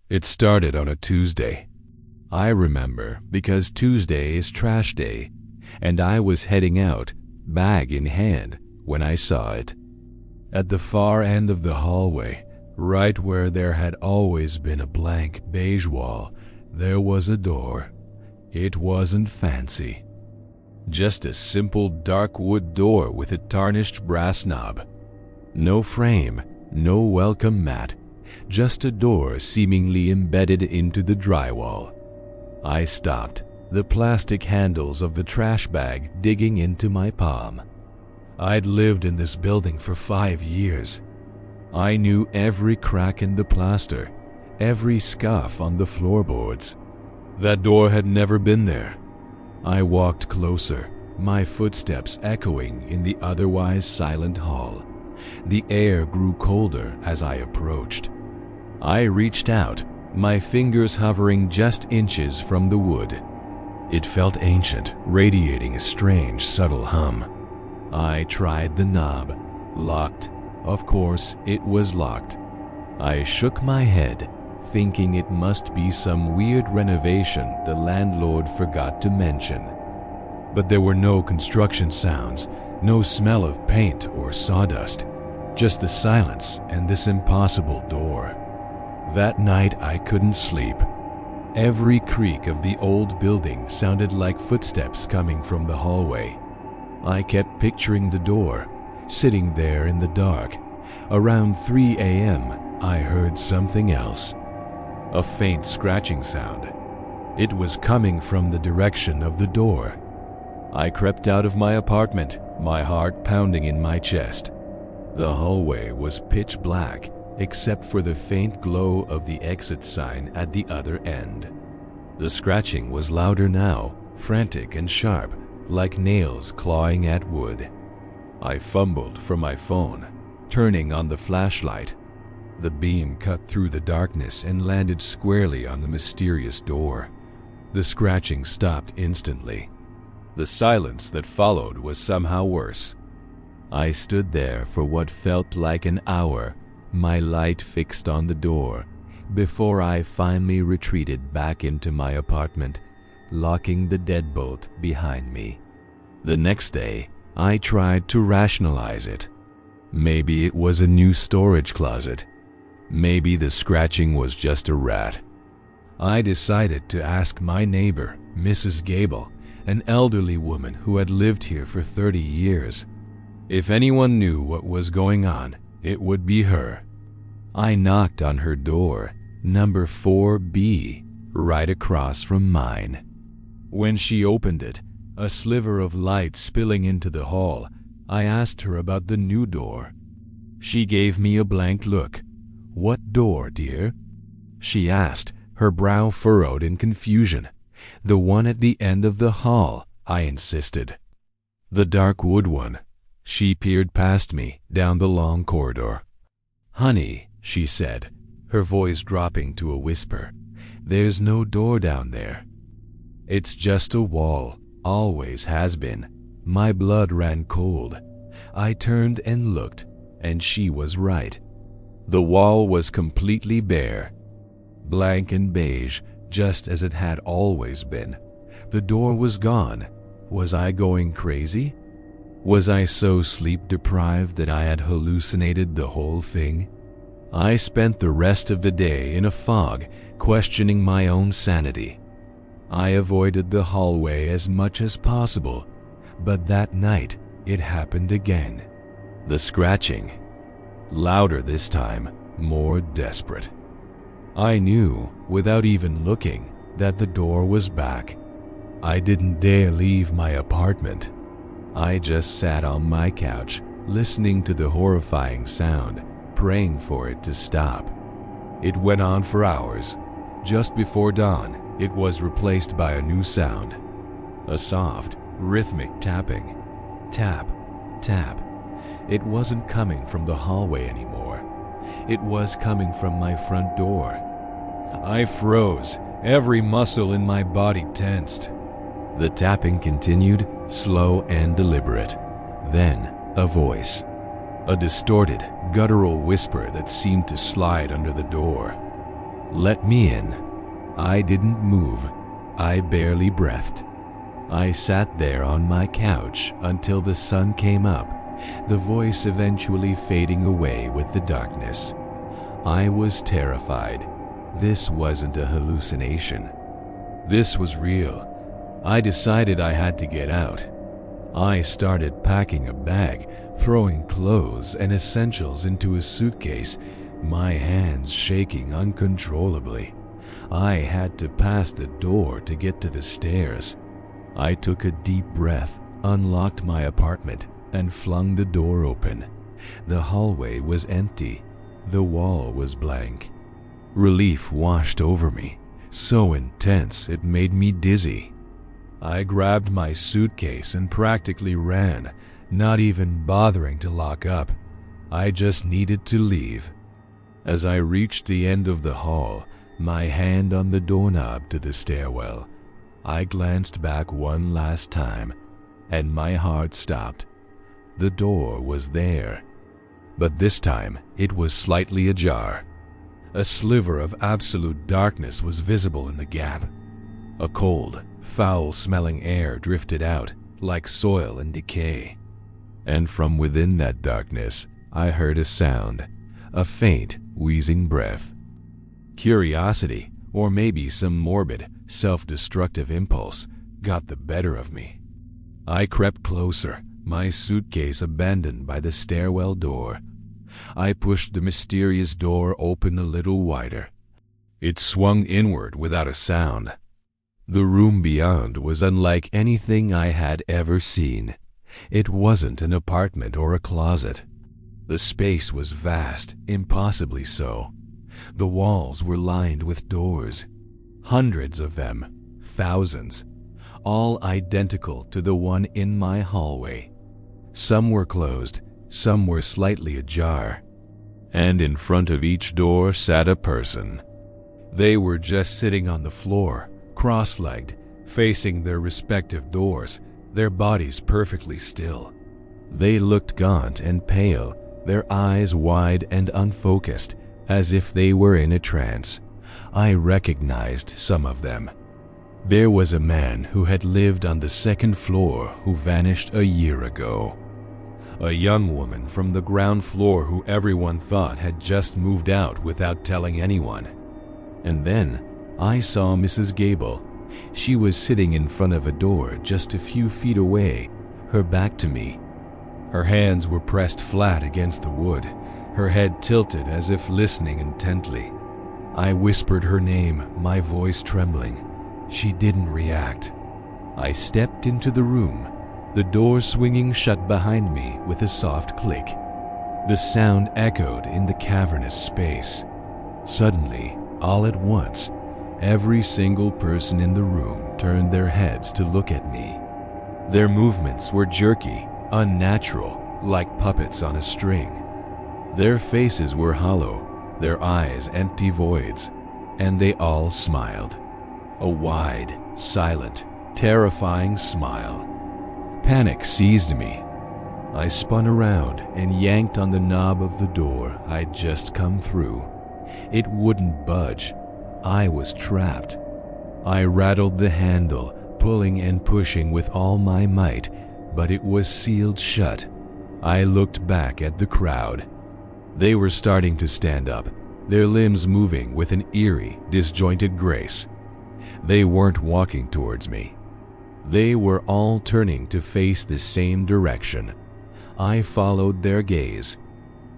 It started on a Tuesday. I remember because Tuesday is trash day, and I was heading out, bag in hand, when I saw it. At the far end of the hallway, right where there had always been a blank beige wall, there was a door. It wasn't fancy. Just a simple dark wood door with a tarnished brass knob. No frame, no welcome mat, just a door seemingly embedded into the drywall. I stopped, the plastic handles of the trash bag digging into my palm. I'd lived in this building for 5 years. I knew every crack in the plaster, every scuff on the floorboards. That door had never been there. I walked closer, my footsteps echoing in the otherwise silent hall. The air grew colder as I approached. I reached out, my fingers hovering just inches from the wood. It felt ancient, radiating a strange, subtle hum. I tried the knob. Locked. Of course, it was locked. I shook my head, thinking it must be some weird renovation the landlord forgot to mention. But there were no construction sounds, no smell of paint or sawdust, just the silence and this impossible door. That night I couldn't sleep. Every creak of the old building sounded like footsteps coming from the hallway. I kept picturing the door, sitting there in the dark. Around 3 a.m., I heard something else. A faint scratching sound. It was coming from the direction of the door. I crept out of my apartment, my heart pounding in my chest. The hallway was pitch black, except for the faint glow of the exit sign at the other end. The scratching was louder now, frantic and sharp, like nails clawing at wood. I fumbled for my phone, turning on the flashlight. The beam cut through the darkness and landed squarely on the mysterious door. The scratching stopped instantly. The silence that followed was somehow worse. I stood there for what felt like an hour, my light fixed on the door, before I finally retreated back into my apartment, locking the deadbolt behind me. The next day, I tried to rationalize it. Maybe it was a new storage closet. Maybe the scratching was just a rat. I decided to ask my neighbor, Mrs. Gable, an elderly woman who had lived here for 30 years. If anyone knew what was going on, it would be her. I knocked on her door, number 4B, right across from mine. When she opened it, a sliver of light spilling into the hall, I asked her about the new door. She gave me a blank look. "What door, dear?" she asked, her brow furrowed in confusion. "The one at the end of the hall," I insisted. "The dark wood one." She peered past me, down the long corridor. "Honey," she said, her voice dropping to a whisper, "there's no door down there. It's just a wall, always has been." My blood ran cold. I turned and looked, and she was right. The wall was completely bare, blank and beige, just as it had always been. The door was gone. Was I going crazy? Was I so sleep-deprived that I had hallucinated the whole thing? I spent the rest of the day in a fog, questioning my own sanity. I avoided the hallway as much as possible, but that night it happened again. The scratching. Louder this time, more desperate. I knew, without even looking, that the door was back. I didn't dare leave my apartment. I just sat on my couch, listening to the horrifying sound, praying for it to stop. It went on for hours. Just before dawn, it was replaced by a new sound. A soft, rhythmic tapping. Tap, tap. It wasn't coming from the hallway anymore. It was coming from my front door. I froze, every muscle in my body tensed. The tapping continued, slow and deliberate. Then, a voice. A distorted, guttural whisper that seemed to slide under the door. "Let me in." I didn't move. I barely breathed. I sat there on my couch until the sun came up, the voice eventually fading away with the darkness. I was terrified. This wasn't a hallucination. This was real. I decided I had to get out. I started packing a bag, throwing clothes and essentials into a suitcase, my hands shaking uncontrollably. I had to pass the door to get to the stairs. I took a deep breath, unlocked my apartment, and flung the door open. The hallway was empty. The wall was blank. Relief washed over me, so intense it made me dizzy. I grabbed my suitcase and practically ran, not even bothering to lock up. I just needed to leave. As I reached the end of the hall, my hand on the doorknob to the stairwell, I glanced back one last time, and my heart stopped. The door was there, but this time it was slightly ajar. A sliver of absolute darkness was visible in the gap. A cold, foul-smelling air drifted out, like soil and decay. And from within that darkness, I heard a sound, a faint, wheezing breath. Curiosity, or maybe some morbid, self-destructive impulse, got the better of me. I crept closer, my suitcase abandoned by the stairwell door. I pushed the mysterious door open a little wider. It swung inward without a sound. The room beyond was unlike anything I had ever seen. It wasn't an apartment or a closet. The space was vast, impossibly so. The walls were lined with doors. Hundreds of them, thousands, all identical to the one in my hallway. Some were closed, some were slightly ajar, and in front of each door sat a person. They were just sitting on the floor, cross-legged, facing their respective doors, their bodies perfectly still. They looked gaunt and pale, their eyes wide and unfocused, as if they were in a trance. I recognized some of them. There was a man who had lived on the second floor who vanished a year ago. A young woman from the ground floor who everyone thought had just moved out without telling anyone. And then I saw Mrs. Gable. She was sitting in front of a door just a few feet away, her back to me. Her hands were pressed flat against the wood, her head tilted as if listening intently. I whispered her name, my voice trembling. She didn't react. I stepped into the room, the door swinging shut behind me with a soft click. The sound echoed in the cavernous space. Suddenly, all at once, every single person in the room turned their heads to look at me. Their movements were jerky, unnatural, like puppets on a string. Their faces were hollow, their eyes empty voids, and they all smiled. A wide, silent, terrifying smile. Panic seized me. I spun around and yanked on the knob of the door I'd just come through. It wouldn't budge. I was trapped. I rattled the handle, pulling and pushing with all my might, but it was sealed shut. I looked back at the crowd. They were starting to stand up, their limbs moving with an eerie, disjointed grace. They weren't walking towards me. They were all turning to face the same direction. I followed their gaze.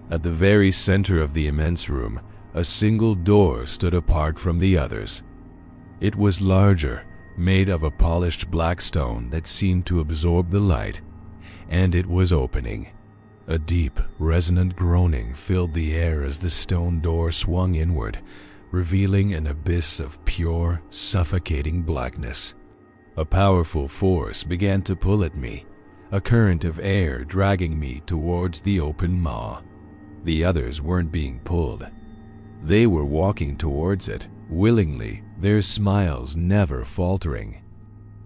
At the very center of the immense room, a single door stood apart from the others. It was larger, made of a polished black stone that seemed to absorb the light, and it was opening. A deep, resonant groaning filled the air as the stone door swung inward, revealing an abyss of pure, suffocating blackness. A powerful force began to pull at me, a current of air dragging me towards the open maw. The others weren't being pulled. They were walking towards it, willingly, their smiles never faltering.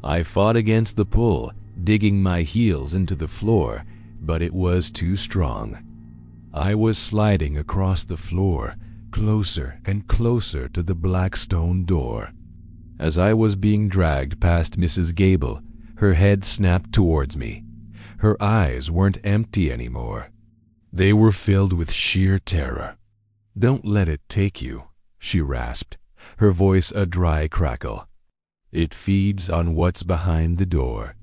I fought against the pull, digging my heels into the floor, but it was too strong. I was sliding across the floor, closer and closer to the black stone door. As I was being dragged past Mrs. Gable, her head snapped towards me. Her eyes weren't empty anymore. They were filled with sheer terror. "Don't let it take you," she rasped, her voice a dry crackle. "It feeds on what's behind the door."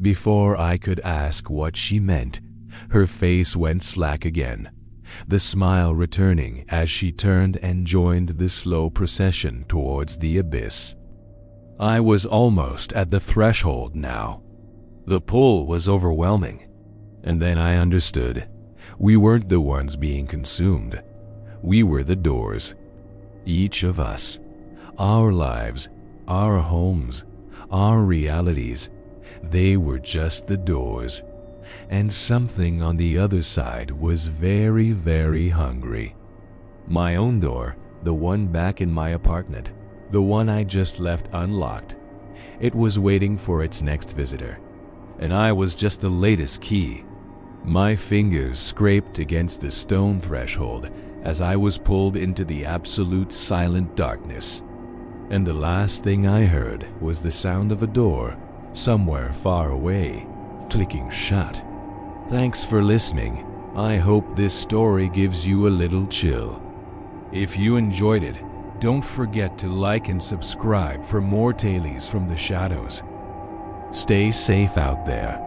Before I could ask what she meant, her face went slack again, the smile returning as she turned and joined the slow procession towards the abyss. I was almost at the threshold now. The pull was overwhelming. And then I understood. We weren't the ones being consumed. We were the doors. Each of us. Our lives, our homes, our realities. They were just the doors. And something on the other side was very, very hungry. My own door, the one back in my apartment, the one I just left unlocked. It was waiting for its next visitor. And I was just the latest key. My fingers scraped against the stone threshold as I was pulled into the absolute silent darkness. And the last thing I heard was the sound of a door, somewhere far away, clicking shut. Thanks for listening. I hope this story gives you a little chill. If you enjoyed it, don't forget to like and subscribe for more tales from the shadows. Stay safe out there.